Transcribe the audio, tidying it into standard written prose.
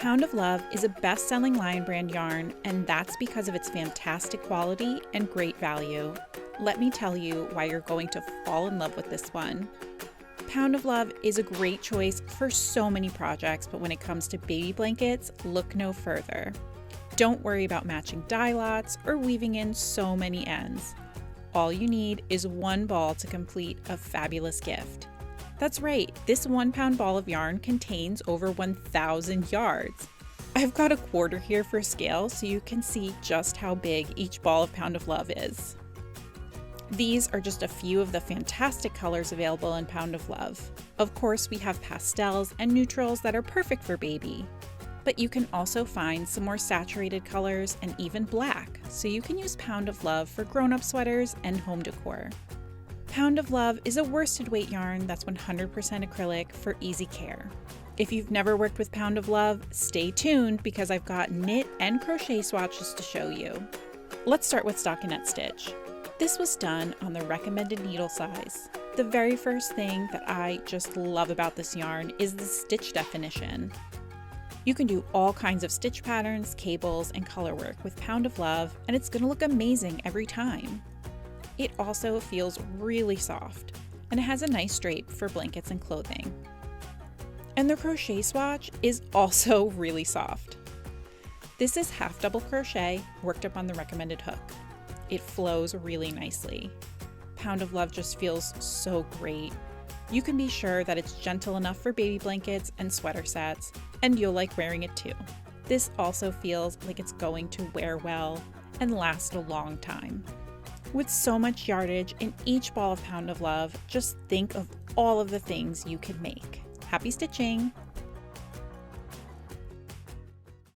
Pound of Love is a best-selling Lion brand yarn, and that's because of its fantastic quality and great value. Let me tell you why you're going to fall in love with this one. Pound of Love is a great choice for so many projects, but when it comes to baby blankets, look no further. Don't worry about matching dye lots or weaving in so many ends. All you need is one ball to complete a fabulous gift. That's right, this 1 pound ball of yarn contains over 1,000 yards. I've got a quarter here for scale so you can see just how big each ball of Pound of Love is. These are just a few of the fantastic colors available in Pound of Love. Of course, we have pastels and neutrals that are perfect for baby. But you can also find some more saturated colors and even black, so you can use Pound of Love for grown-up sweaters and home decor. Pound of Love is a worsted weight yarn that's 100% acrylic for easy care. If you've never worked with Pound of Love, stay tuned because I've got knit and crochet swatches to show you. Let's start with stockinette stitch. This was done on the recommended needle size. The very first thing that I just love about this yarn is the stitch definition. You can do all kinds of stitch patterns, cables, and color work with Pound of Love, and it's going to look amazing every time. It also feels really soft, and it has a nice drape for blankets and clothing. And the crochet swatch is also really soft. This is half double crochet worked up on the recommended hook. It flows really nicely. Pound of Love just feels so great. You can be sure that it's gentle enough for baby blankets and sweater sets, and you'll like wearing it too. This also feels like it's going to wear well and last a long time. With so much yardage in each ball of Pound of Love, just think of all of the things you could make. Happy stitching!